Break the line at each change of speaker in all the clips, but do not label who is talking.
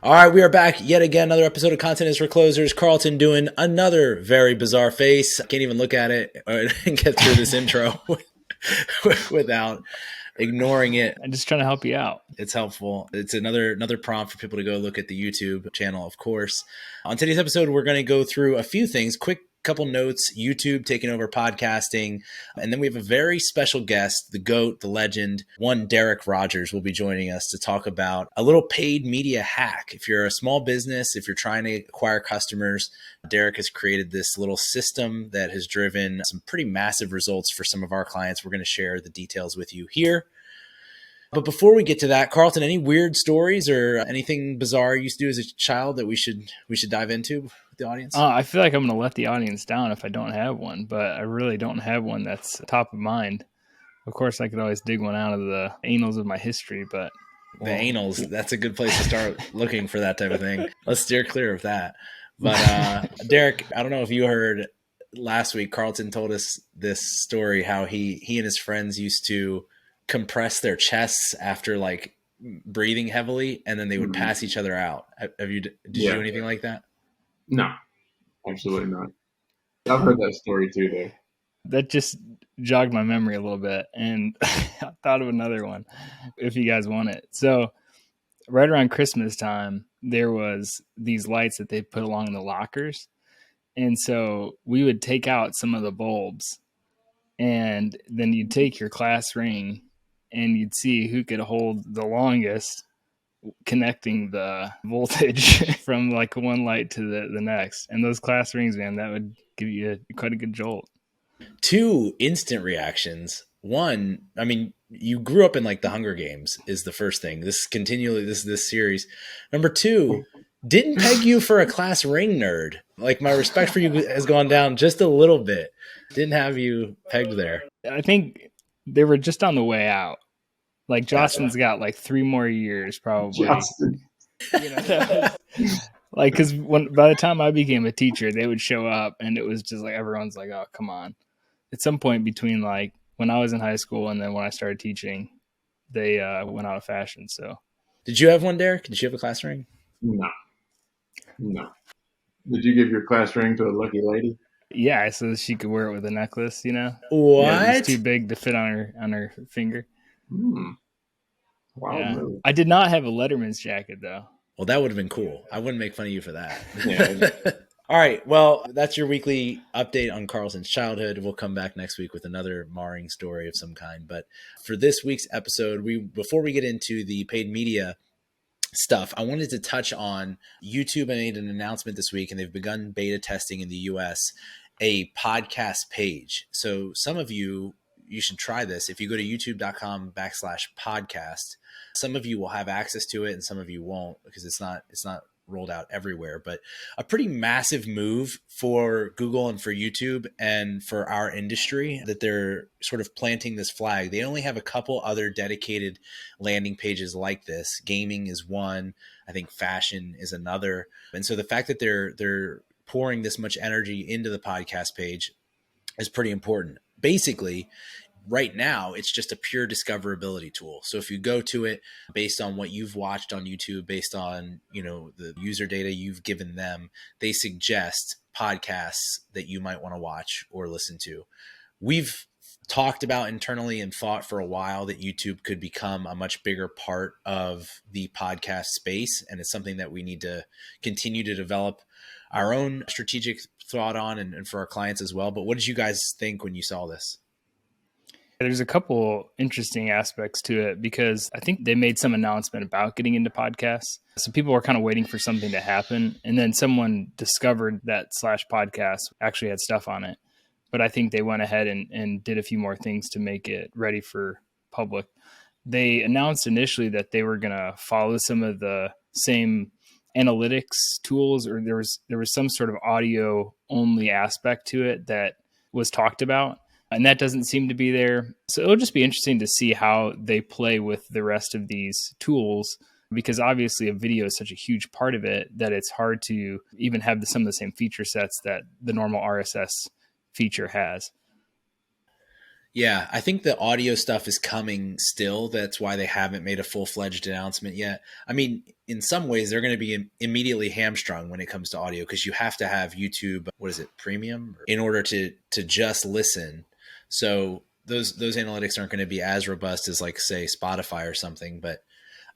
All right, we are back yet again. Another episode of Content is for Closers. Carlton doing another very bizarre face. I can't even look at it or get through this intro without ignoring it.
I'm just trying to help you out.
It's helpful. It's another prompt for people to go look at the YouTube channel, of course. On today's episode, we're going to go through a few things. Quick couple notes, YouTube taking over podcasting. And then we have a very special guest, the GOAT, the legend, one Derek Rogers will be joining us to talk about a little paid media hack. If you're a small business, if you're trying to acquire customers, Derek has created this little system that has driven some pretty massive results for some of our clients. We're going to share the details with you here. But before we get to that, Carlton, any weird stories or anything bizarre you used to do as a child that we should dive into with the audience?
I feel like I'm going to let the audience down if I don't have one, but I really don't have one that's top of mind. Of course, I could always dig one out of the annals of my history, but...
The annals, that's a good place to start looking for that type of thing. Let's steer clear of that. But Derek, I don't know if you heard last week, Carlton told us this story, how he and his friends used to compress their chests after like breathing heavily, and then they would pass each other out. Did you do anything like that?
No, absolutely not. I've heard that story too, though.
That just jogged my memory a little bit, and I thought of another one if you guys want it. So right around Christmas time, there was these lights that they put along the lockers, and so we would take out some of the bulbs, and then you'd take your class ring and you'd see who could hold the longest, connecting the voltage from like one light to the next. And those class rings, man, that would give you quite a good jolt.
Two instant reactions. One, I mean, you grew up in like the Hunger Games is the first thing. This series. Number two, didn't peg you for a class ring nerd. Like, my respect for you has gone down just a little bit. Didn't have you pegged there.
I think they were just on the way out. Like, Justin's got like 3 more years probably.
Justin.
You know, like, because by the time I became a teacher, they would show up and it was just like everyone's like, oh, come on. At some point between like when I was in high school and then when I started teaching, they went out of fashion. So,
did you have one, Derek? Did you have a class ring?
No. Did you give your class ring to a lucky lady?
Yeah, so she could wear it with a necklace, you know?
What?
Yeah, it's too big to fit on her finger.
Wow.
Yeah.
Really?
I did not have a Letterman's jacket, though.
Well, that would have been cool. I wouldn't make fun of you for that.
Yeah.
All right. Well, that's your weekly update on Carlton's childhood. We'll come back next week with another marring story of some kind. But for this week's episode, before we get into the paid media stuff, I wanted to touch on YouTube. I made an announcement this week, and they've begun beta testing in the US a podcast page. So some of you should try this. If you go to youtube.com/podcast, some of you will have access to it and some of you won't, because it's not rolled out everywhere. But a pretty massive move for Google and for YouTube and for our industry, that they're sort of planting this flag. They only have a couple other dedicated landing pages like this. Gaming is one. I think fashion is another. And so the fact that they're pouring this much energy into the podcast page is pretty important. Basically, right now, it's just a pure discoverability tool. So if you go to it based on what you've watched on YouTube, based on, the user data you've given them, they suggest podcasts that you might want to watch or listen to. We've talked about internally and thought for a while that YouTube could become a much bigger part of the podcast space. And it's something that we need to continue to develop our own strategic thought on and for our clients as well. But what did you guys think when you saw this?
There's a couple interesting aspects to it, because I think they made some announcement about getting into podcasts. So people were kind of waiting for something to happen. And then someone discovered that /podcast actually had stuff on it. But I think they went ahead and did a few more things to make it ready for public. They announced initially that they were going to follow some of the same analytics tools, or there was some sort of audio only aspect to it that was talked about. And that doesn't seem to be there. So it'll just be interesting to see how they play with the rest of these tools, because obviously a video is such a huge part of it that it's hard to even have some of the same feature sets that the normal RSS feature has.
Yeah, I think the audio stuff is coming still. That's why they haven't made a full-fledged announcement yet. I mean, in some ways, they're going to be immediately hamstrung when it comes to audio because you have to have YouTube, what is it, premium, in order to just listen. So those analytics aren't going to be as robust as like say Spotify or something. But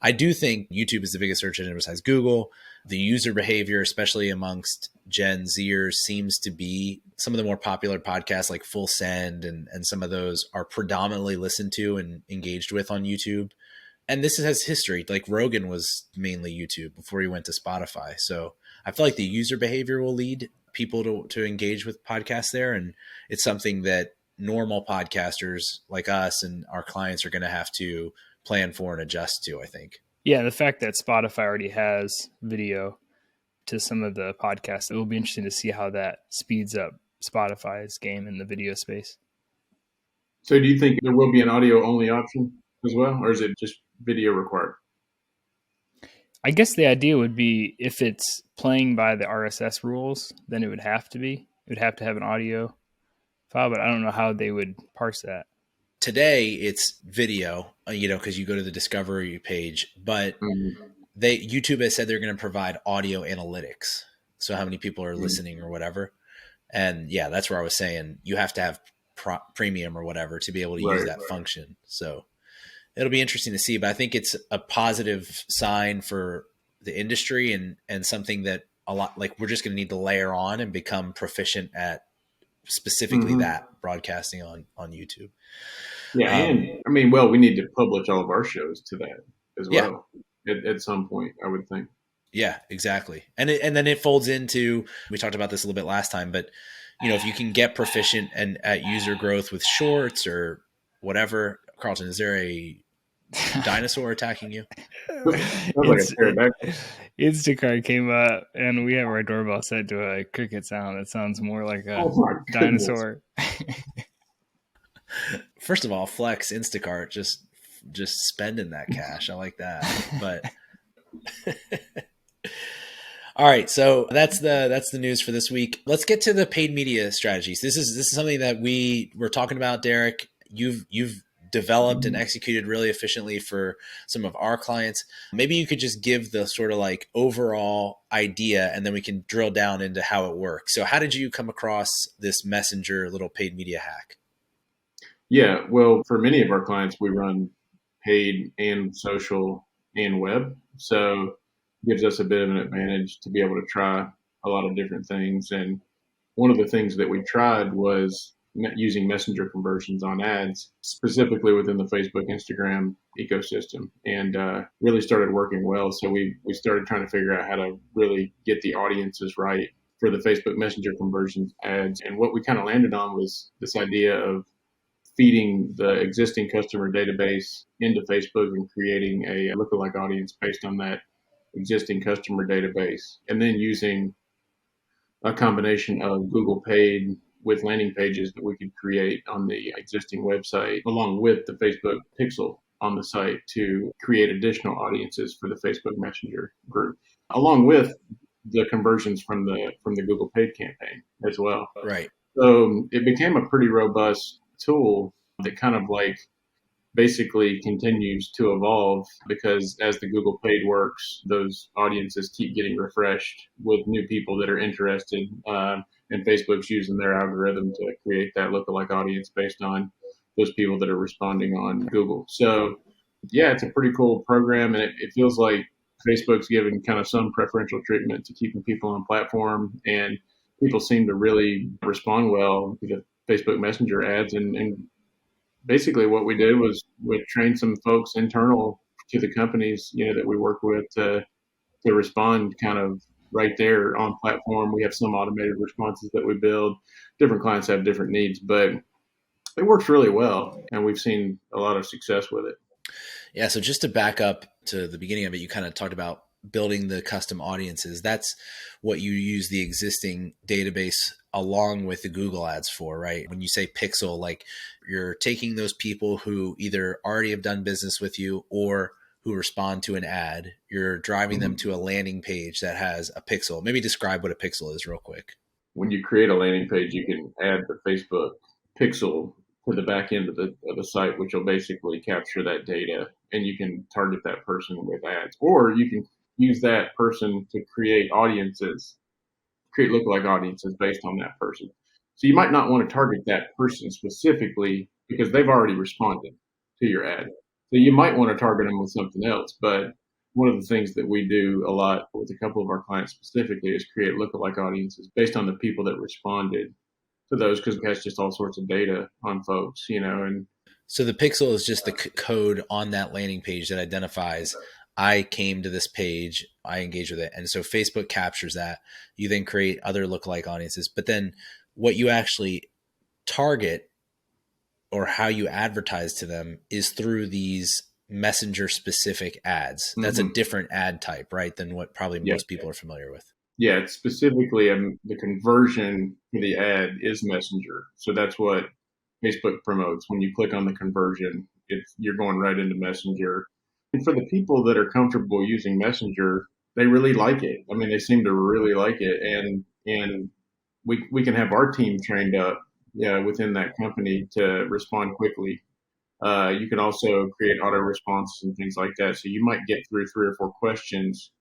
I do think YouTube is the biggest search engine besides Google. The user behavior, especially amongst Gen Zers, seems to be some of the more popular podcasts like Full Send and some of those are predominantly listened to and engaged with on YouTube. And this has history. Like Rogan was mainly YouTube before he went to Spotify. So I feel like the user behavior will lead people to engage with podcasts there. And it's something that normal podcasters like us and our clients are going to have to plan for and adjust to, I think.
Yeah, the fact that Spotify already has video to some of the podcasts, it will be interesting to see how that speeds up Spotify's game in the video space.
So do you think there will be an audio only option as well, or is it just video required?
I guess the idea would be if it's playing by the RSS rules, then it would have to be. It would have to have an audio file, but I don't know how they would parse that.
Today it's video, because you go to the discovery page, but YouTube has said they're going to provide audio analytics. So how many people are listening or whatever. And yeah, that's where I was saying you have to have premium or whatever to be able to use that function. So it'll be interesting to see, but I think it's a positive sign for the industry and something that a lot, like we're just going to need to layer on and become proficient at specifically that broadcasting on YouTube.
Yeah. And I mean, we need to publish all of our shows to that as well at some point, I would think.
Yeah, exactly. And then it folds into, we talked about this a little bit last time, but if you can get proficient and at user growth with shorts or whatever, Carlton, is there a dinosaur attacking you?
Instacart came up and we have our doorbell set to a cricket sound that sounds more like a dinosaur.
First of all, flex Instacart, just spending that cash. I like that. But all right, so that's the news for this week. Let's get to the paid media strategies. This is something that we were talking about, Derek. You've developed and executed really efficiently for some of our clients. Maybe you could just give the sort of like overall idea and then we can drill down into how it works. So how did you come across this Messenger little paid media hack?
Yeah, well, for many of our clients, we run paid and social and web. So it gives us a bit of an advantage to be able to try a lot of different things. And one of the things that we tried was using messenger conversions on ads, specifically within the Facebook, Instagram ecosystem, and really started working well. So we started trying to figure out how to really get the audiences right for the Facebook Messenger conversions ads. And what we kind of landed on was this idea of feeding the existing customer database into Facebook and creating a lookalike audience based on that existing customer database, and then using a combination of Google Paid with landing pages that we could create on the existing website, along with the Facebook pixel on the site to create additional audiences for the Facebook Messenger group, along with the conversions from the Google Paid campaign as well.
Right.
So it became a pretty robust tool that kind of like basically continues to evolve, because as the Google Paid works, those audiences keep getting refreshed with new people that are interested, and Facebook's using their algorithm to create that lookalike audience based on those people that are responding on Google. So yeah, it's a pretty cool program, and it feels like Facebook's giving kind of some preferential treatment to keeping people on platform, and people seem to really respond well to the Facebook Messenger ads. And basically what we did was we trained some folks internal to the companies, that we work with to respond kind of right there on platform. We have some automated responses that we build. Different clients have different needs, but it works really well, and we've seen a lot of success with it.
Yeah. So just to back up to the beginning of it, you kind of talked about building the custom audiences. That's what you use the existing database along with the Google ads for, right? When you say pixel, like you're taking those people who either already have done business with you or who respond to an ad, you're driving them to a landing page that has a pixel. Maybe describe what a pixel is real quick.
When you create a landing page, you can add the Facebook pixel to the back end of the site, which will basically capture that data, and you can target that person with ads, or you can use that person to create lookalike audiences based on that person. So you might not want to target that person specifically because they've already responded to your ad. So you might want to target them with something else. But one of the things that we do a lot with a couple of our clients specifically is create lookalike audiences based on the people that responded to those, because it has just all sorts of data on folks, and
So the pixel is just the code on that landing page that identifies I came to this page, I engage with it. And so Facebook captures that. You then create other lookalike audiences. But then what you actually target or how you advertise to them is through these messenger specific ads. That's a different ad type, right, than what probably most people are familiar with.
Yeah, it's specifically the conversion for the ad is Messenger. So that's what Facebook promotes. When you click on the conversion, you're going right into Messenger. And for the people that are comfortable using Messenger, they really like it. I mean, they seem to really like it, and we can have our team trained up, within that company to respond quickly. You can also create auto responses and things like that. So you might get through 3 or 4 questions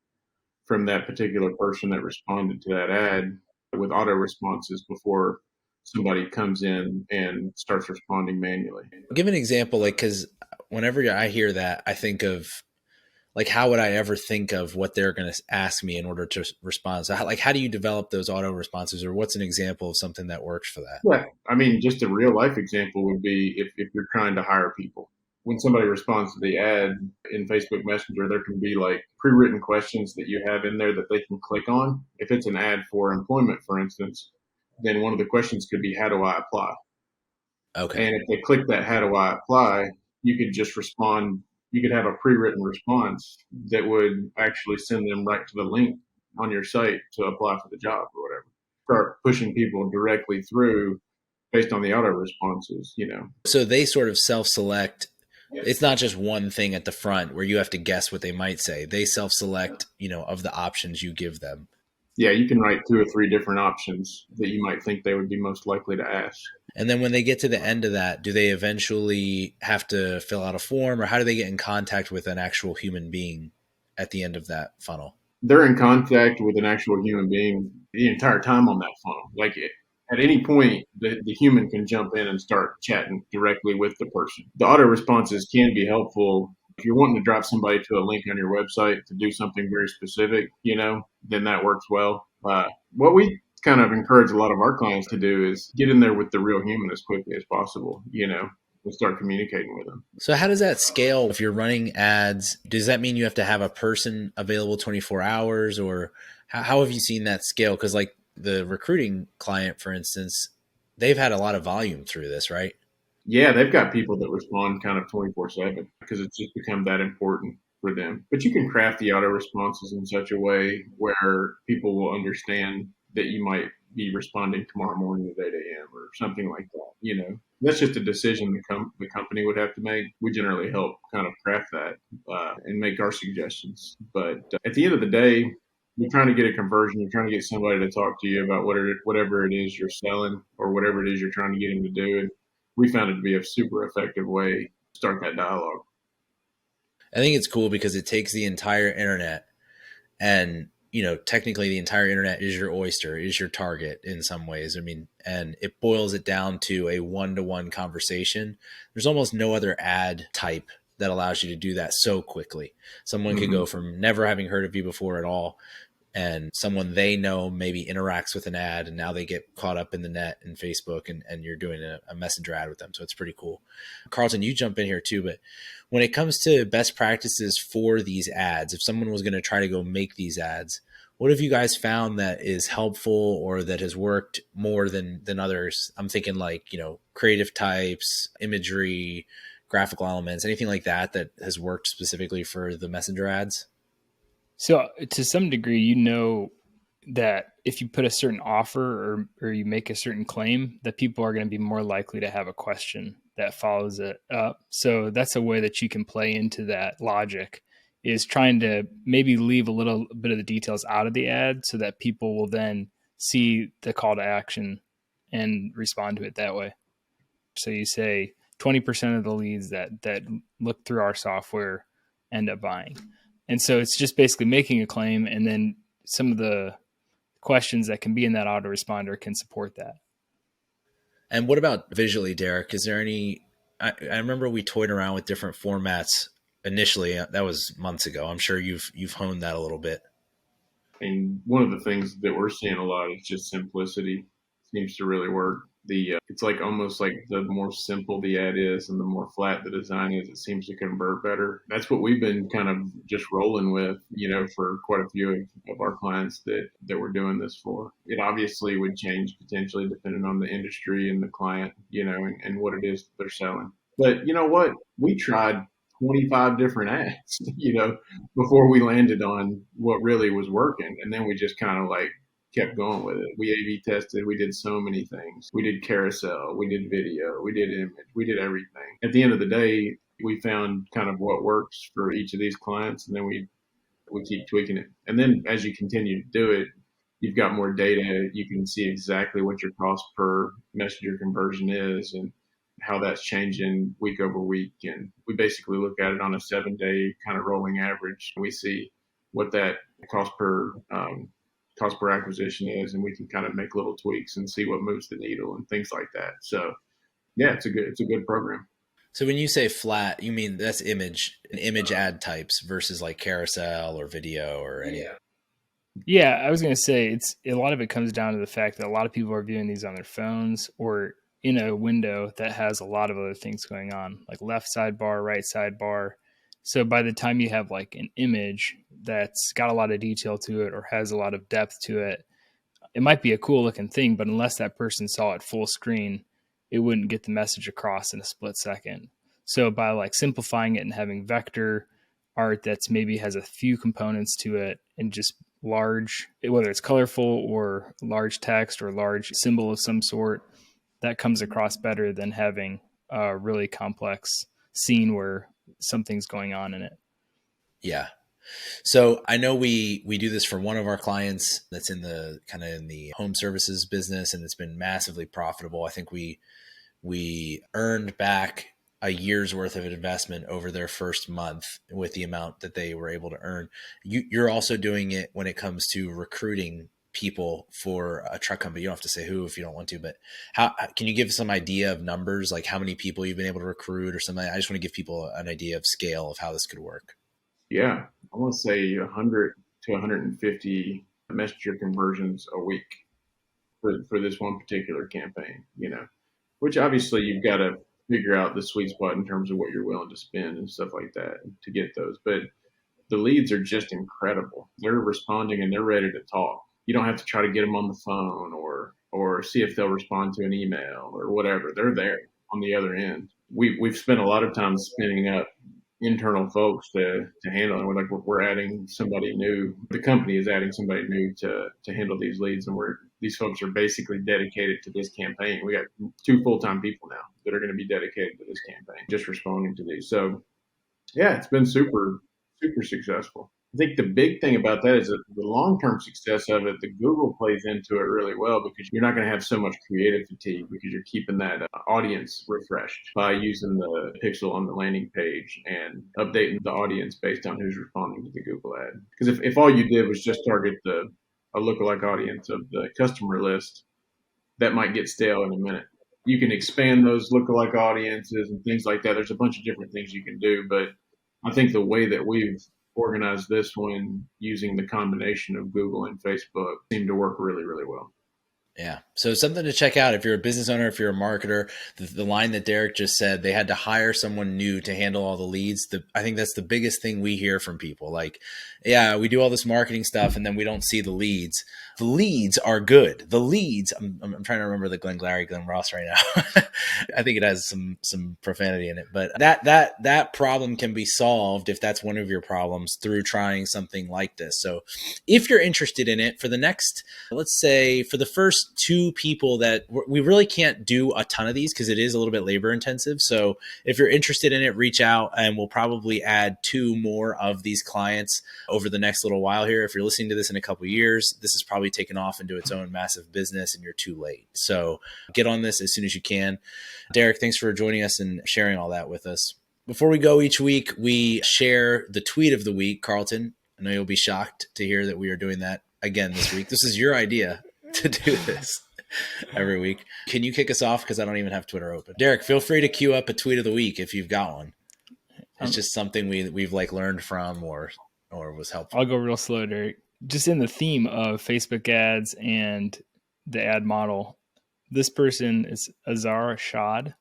from that particular person that responded to that ad with auto responses before somebody comes in and starts responding manually.
Give an example, like, because whenever I hear that, I think of, like, how would I ever think of what they're going to ask me in order to respond? So how do you develop those auto responses, or what's an example of something that works for that?
Yeah, I mean, just a real life example would be if you're trying to hire people. When somebody responds to the ad in Facebook Messenger, there can be like pre-written questions that you have in there that they can click on. If it's an ad for employment, for instance, then one of the questions could be, how do I apply?
Okay.
And if they click that, how do I apply, you could just respond. You could have a pre-written response that would actually send them right to the link on your site to apply for the job or whatever. Start pushing people directly through based on the auto responses.
So they sort of self-select. It's not just one thing at the front where you have to guess what they might say. They self-select, of the options you give them.
Yeah, you can write 2 or 3 different options that you might think they would be most likely to ask.
And then when they get to the end of that, do they eventually have to fill out a form, or how do they get in contact with an actual human being at the end of that funnel?
They're in contact with an actual human being the entire time on that funnel. Like at any point, the human can jump in and start chatting directly with the person. The auto responses can be helpful. If you're wanting to drive somebody to a link on your website to do something very specific, then that works well. What we kind of encourage a lot of our clients to do is get in there with the real human as quickly as possible, and start communicating with them.
So how does that scale? If you're running ads, does that mean you have to have a person available 24 hours, or how have you seen that scale? Because like the recruiting client, for instance, they've had a lot of volume through this, right?
Yeah, they've got people that respond kind of 24/7 because it's just become that important for them. But you can craft the auto responses in such a way where people will understand that you might be responding tomorrow morning at 8 a.m. or something like that. That's just a decision the company would have to make. We generally help kind of craft that and make our suggestions. But at the end of the day, you're trying to get a conversion. You're trying to get somebody to talk to you about whatever it is you're selling or whatever it is you're trying to get them to do. And we found it to be a super effective way to start that dialogue.
I think it's cool because it takes the entire internet, and technically the entire internet is your oyster, is your target in some ways. I mean, and it boils it down to a one-to-one conversation. There's almost no other ad type that allows you to do that so quickly. Someone could go from never having heard of you before at all, and someone they know maybe interacts with an ad, and now they get caught up in the net and Facebook, and you're doing a messenger ad with them. So it's pretty cool. Carlton, you jump in here too, but when it comes to best practices for these ads, if someone was going to try to go make these ads, what have you guys found that is helpful or that has worked more than others? I'm thinking like, creative types, imagery, graphical elements, anything like that has worked specifically for the messenger ads?
So to some degree, that if you put a certain offer or you make a certain claim, that people are going to be more likely to have a question that follows it up. So that's a way that you can play into that logic, is trying to maybe leave a little bit of the details out of the ad so that people will then see the call to action and respond to it that way. So you say 20% of the leads that look through our software end up buying. And so it's just basically making a claim, and then some of the questions that can be in that autoresponder can support that.
And what about visually, Derek? Is there any, I remember we toyed around with different formats initially. That was months ago. I'm sure you've honed that a little bit.
And one of the things that we're seeing a lot is just simplicity seems to really work. It's like almost like the more simple the ad is and the more flat the design is, it seems to convert better. That's what we've been kind of just rolling with, for quite a few of our clients that we're doing this for. It obviously would change potentially depending on the industry and the client, and what it is that they're selling. But you know what? We tried 25 different ads, before we landed on what really was working. And then we just kind of like kept going with it. We A/B tested. We did so many things. We did carousel. We did video. We did image. We did everything. At the end of the day, we found kind of what works for each of these clients, and then we keep tweaking it. And then as you continue to do it, you've got more data. You can see exactly what your cost per messenger conversion is and how that's changing week over week. And we basically look at it on a 7-day kind of rolling average. We see what that cost per acquisition is, and we can kind of make little tweaks and see what moves the needle and things like that. So yeah, it's a good program.
So when you say flat, you mean that's image ad types versus like carousel or video or any.
Yeah, I was going to say a lot of it comes down to the fact that a lot of people are viewing these on their phones or in a window that has a lot of other things going on, like left sidebar, right sidebar. So by the time you have like an image that's got a lot of detail to it or has a lot of depth to it, it might be a cool looking thing, but unless that person saw it full screen, it wouldn't get the message across in a split second. So by like simplifying it and having vector art that's maybe has a few components to it and just large, whether it's colorful or large text or large symbol of some sort, that comes across better than having a really complex scene where something's going on in it.
Yeah. So I know we do this for one of our clients that's in the home services business, and it's been massively profitable. I think we earned back a year's worth of investment over their first month with the amount that they were able to earn. You're also doing it when it comes to recruiting people for a truck company. You don't have to say who if you don't want to, but how can you give some idea of numbers, like how many people you've been able to recruit or something? I just want to give people an idea of scale of how this could work.
Yeah, I want to say 100 to 150 messenger conversions a week for this one particular campaign, which obviously you've got to figure out the sweet spot in terms of what you're willing to spend and stuff like that to get those. But the leads are just incredible. They're responding and they're ready to talk. You don't have to try to get them on the phone or see if they'll respond to an email or whatever. They're there on the other end. We've spent a lot of time spinning up internal folks to handle it. We're adding somebody new. The company is adding somebody new to handle these leads, and these folks are basically dedicated to this campaign. We got 2 full-time people now that are going to be dedicated to this campaign, just responding to these. So yeah, it's been super, super successful. I think the big thing about that is that the long-term success of it, the Google plays into it really well because you're not going to have so much creative fatigue because you're keeping that audience refreshed by using the pixel on the landing page and updating the audience based on who's responding to the Google ad. Because if all you did was just target a lookalike audience of the customer list, that might get stale in a minute. You can expand those lookalike audiences and things like that. There's a bunch of different things you can do, but I think the way that we've organized this one using the combination of Google and Facebook seemed to work really, really well.
Yeah. So something to check out if you're a business owner, if you're a marketer, the line that Derek just said, they had to hire someone new to handle all the leads. I think that's the biggest thing we hear from people. Like, yeah, we do all this marketing stuff and then we don't see the leads. The leads are good. The leads, I'm trying to remember the Glenn Ross right now. I think it has some profanity in it, but that problem can be solved if that's one of your problems through trying something like this. So if you're interested in it for the next, let's say for the first 2 people that we really can't do a ton of these because it is a little bit labor intensive. So if you're interested in it, reach out and we'll probably add 2 more of these clients over the next little while here. If you're listening to this in a couple of years, this is probably probably taken off into its own massive business and you're too late. So get on this as soon as you can. Derek, thanks for joining us and sharing all that with us. Before we go, each week we share the tweet of the week. Carlton, I know you'll be shocked to hear that we are doing that again this week. This is your idea to do this every week. Can you kick us off? Because I don't even have Twitter open. Derek, feel free to queue up a tweet of the week if you've got one. It's just something we've like learned from or was helpful.
I'll go real slow, Derek. Just in the theme of Facebook ads and the ad model, this person is Azar Shad.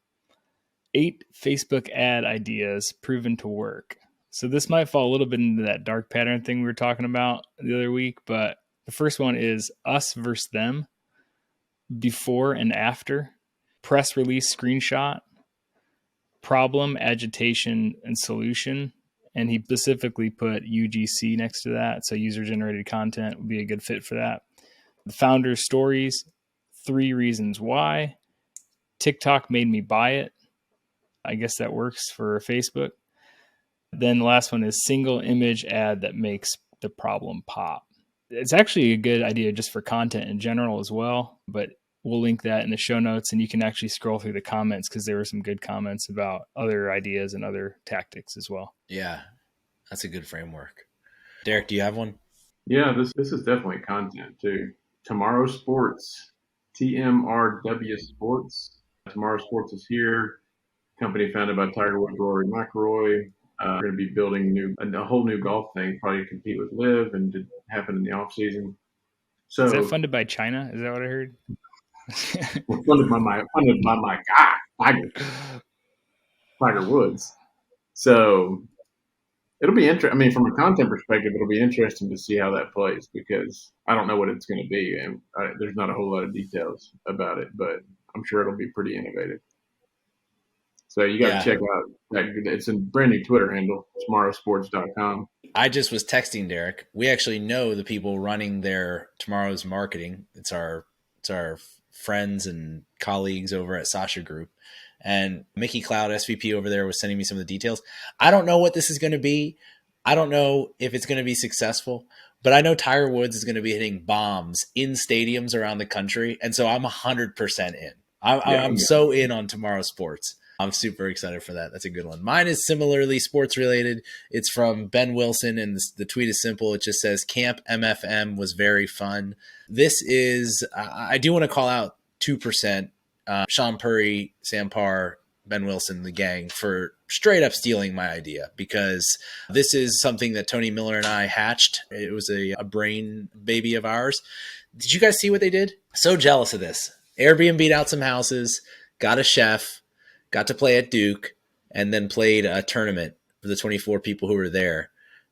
8 Facebook ad ideas proven to work. So this might fall a little bit into that dark pattern thing we were talking about the other week, but the first one is us versus them, before and after, press release screenshot, problem, agitation, and solution. And he specifically put UGC next to that. So user-generated content would be a good fit for that. The founder's stories, 3 reasons why. TikTok made me buy it. I guess that works for Facebook. Then the last one is single image ad that makes the problem pop. It's actually a good idea just for content in general as well, but we'll link that in the show notes and you can actually scroll through the comments because there were some good comments about other ideas and other tactics as well.
Yeah, that's a good framework. Derek, do you have one?
Yeah, this is definitely content too. Tomorrow Sports, TMRW Sports. Tomorrow Sports is here. Company founded by Tiger Woods, Rory McIlroy. We're going to be building a whole new golf thing, probably to compete with Liv and to happen in the off season. So
is that funded by China? Is that what I heard?
funded by my guy, Tiger Woods. So it'll be interesting. I mean, from a content perspective, it'll be interesting to see how that plays because I don't know what it's going to be, and there's not a whole lot of details about it, but I'm sure it'll be pretty innovative. So you got to check out that. It's a brand new Twitter handle, tomorrowsports.com.
I just was texting Derek. We actually know the people running their Tomorrow's marketing. It's our friends and colleagues over at Sasha Group. And Mickey Cloud, SVP over there, was sending me some of the details. I don't know what this is going to be. I don't know if it's going to be successful, but I know Tiger Woods is going to be hitting bombs in stadiums around the country. And so I'm 100% in. I'm so in on Tomorrow Sports. I'm super excited for that. That's a good one. Mine is similarly sports related. It's from Ben Wilson, and the tweet is simple. It just says, Camp MFM was very fun. This is, I do want to call out 2%, Sean Purry, Sam Parr, Ben Wilson, the gang, for straight up stealing my idea, because this is something that Tony Miller and I hatched. It was a brain baby of ours. Did you guys see what they did? So jealous of this. Airbnb'd out some houses, got a chef, got to play at Duke, and then played a tournament for the 24 people who were there.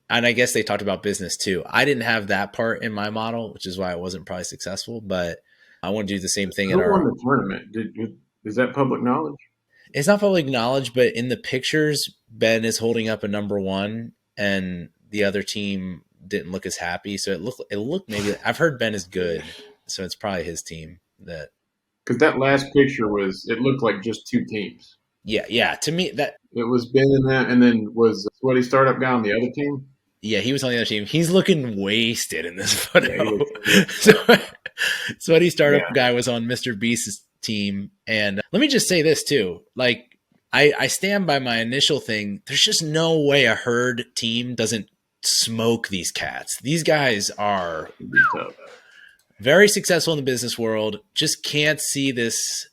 And I guess they talked about business too. I didn't have that part in my model, which is why it wasn't probably successful, but I want to do the same thing.
Who won the tournament? Is that public knowledge?
It's not public knowledge, but in the pictures, Ben is holding up a number 1 and the other team didn't look as happy. So it looked maybe, I've heard Ben is good. So it's probably his team that.
Because that last picture it looked like just 2 teams.
Yeah. To me, that
it was Ben in that, and then was Sweaty Startup guy on the other team.
Yeah, he was on the other team. He's looking wasted in this photo. Yeah, Sweaty Startup guy was on Mr. Beast's team, and let me just say this too: like, I stand by my initial thing. There's just no way a herd team doesn't smoke these cats. These guys are very successful in the business world. Just can't see this.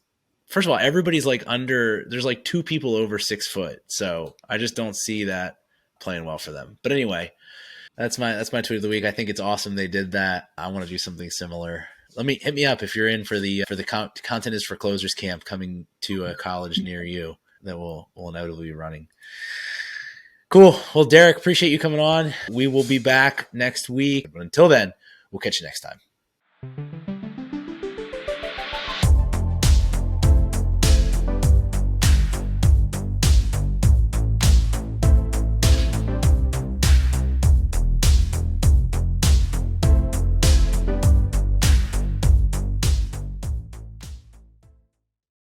First of all, everybody's like there's like 2 people over 6 foot. So I just don't see that playing well for them. But anyway, that's my tweet of the week. I think it's awesome they did that. I want to do something similar. Hit me up if you're in for the Content is for Closers camp coming to a college near you that we'll inevitably be running. Cool. Well, Derek, appreciate you coming on. We will be back next week. But until then, we'll catch you next time.